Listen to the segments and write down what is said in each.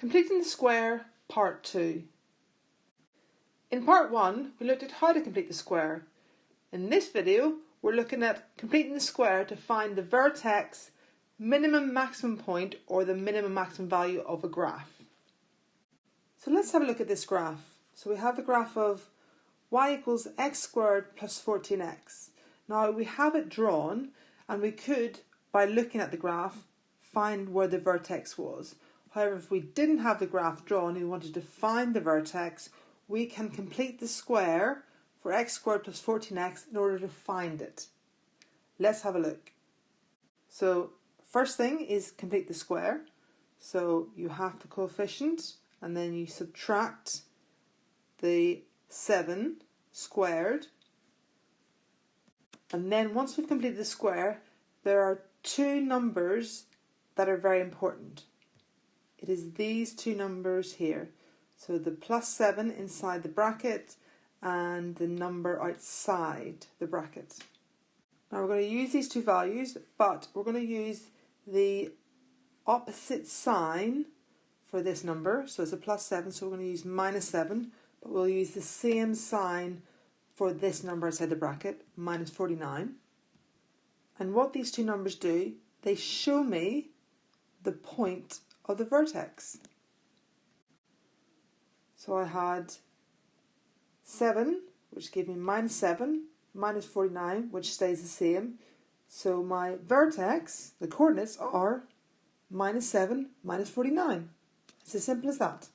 Completing the square, part 2. In part 1, we looked at how to complete the square. In this video, we're looking at completing the square to find the vertex minimum maximum point or the minimum maximum value of a graph. So let's have a look at this graph. So we have the graph of y equals x squared plus 14x. Now we have it drawn and we could, by looking at the graph, find where the vertex was. However, if we didn't have the graph drawn and we wanted to find the vertex, we can complete the square for x squared plus 14x in order to find it. Let's have a look. So first thing is complete the square. So you have the coefficient and then you subtract the 7 squared. And then once we've completed the square, there are two numbers that are very important. It is these two numbers here. So the plus 7 inside the bracket and the number outside the bracket. Now we're going to use these two values, but we're going to use the opposite sign for this number. So it's a plus 7, so we're going to use minus 7, but we'll use the same sign for this number outside the bracket, minus 49. And what these two numbers do, they show me the point of the vertex. So I had 7, which gave me minus 7, minus 49, which stays the same. So my vertex, the coordinates are minus 7, minus 49. It's as simple as that.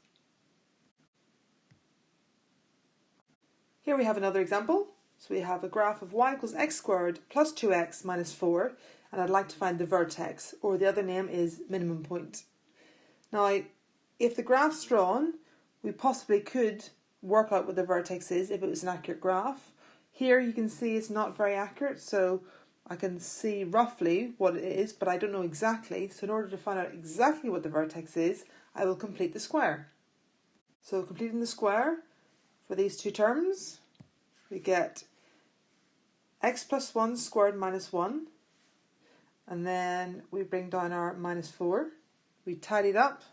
Here we have another example. So we have a graph of y equals x squared plus 2x minus 4, and I'd like to find the vertex, or the other name is minimum point. Now, if the graph's drawn, we possibly could work out what the vertex is if it was an accurate graph. Here you can see it's not very accurate, so I can see roughly what it is, but I don't know exactly. So in order to find out exactly what the vertex is, I will complete the square. So completing the square for these two terms, we get x plus 1 squared minus 1, and then we bring down our minus 4. We tidy it up.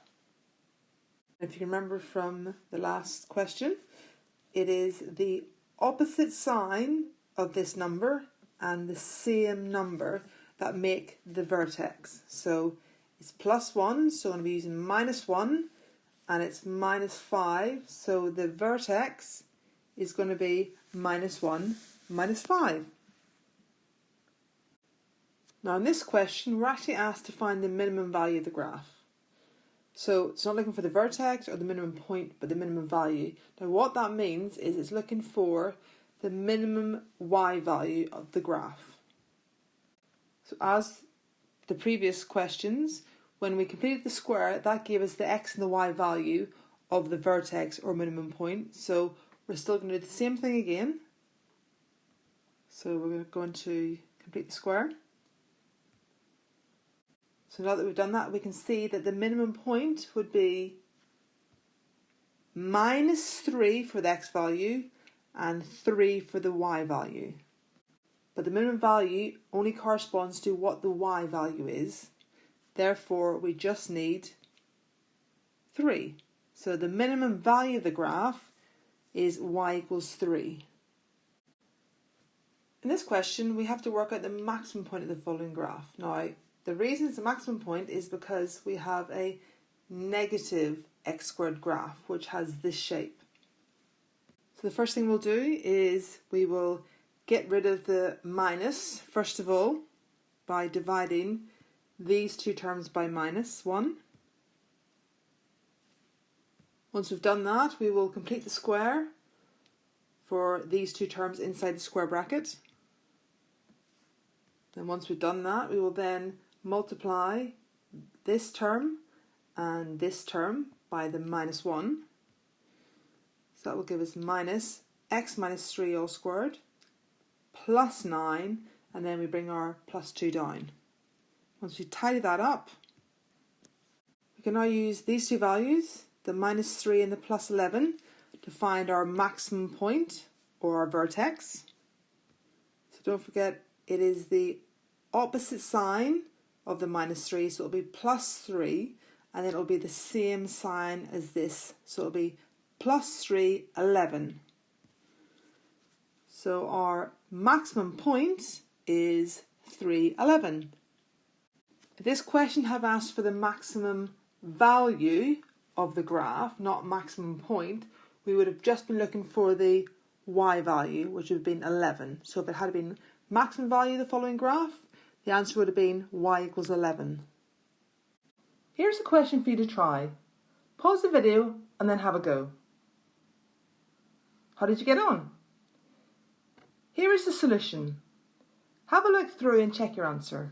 If you can remember from the last question, it is the opposite sign of this number and the same number that make the vertex. So it's plus 1, so I'm going to be using minus 1, and it's minus 5, so the vertex is going to be minus 1, minus 5. Now in this question, we're actually asked to find the minimum value of the graph. So it's not looking for the vertex or the minimum point, but the minimum value. Now what that means is it's looking for the minimum y value of the graph. So as the previous questions, when we completed the square, that gave us the x and the y value of the vertex or minimum point. So we're still going to do the same thing again. So we're going to complete the square. So now that we've done that, we can see that the minimum point would be minus 3 for the x value and 3 for the y value. But the minimum value only corresponds to what the y value is. Therefore, we just need 3. So the minimum value of the graph is y equals 3. In this question, we have to work out the maximum point of the following graph. Now, the reason it's the maximum point is because we have a negative x squared graph, which has this shape. So the first thing we'll do is we will get rid of the minus, first of all, by dividing these two terms by minus 1. Once we've done that, we will complete the square for these two terms inside the square bracket. Then once we've done that, we will then multiply this term and this term by the minus 1. So that will give us minus x minus 3 all squared plus 9, and then we bring our plus 2 down. Once we tidy that up, we can now use these two values, the minus 3 and the plus 11, to find our maximum point or our vertex. So don't forget, it is the opposite sign of the minus 3, so it'll be plus 3, and it'll be the same sign as this. So it'll be plus 3, 11. So our maximum point is 3, 11. If this question had asked for the maximum value of the graph, not maximum point, we would have just been looking for the y value, which would have been 11. So if it had been maximum value of the following graph, the answer would have been y equals 11. Here's a question for you to try. Pause the video and then have a go. How did you get on? Here is the solution. Have a look through and check your answer.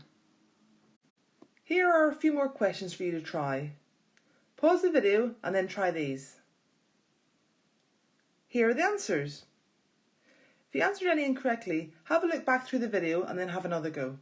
Here are a few more questions for you to try. Pause the video and then try these. Here are the answers. If you answered any incorrectly, have a look back through the video and then have another go.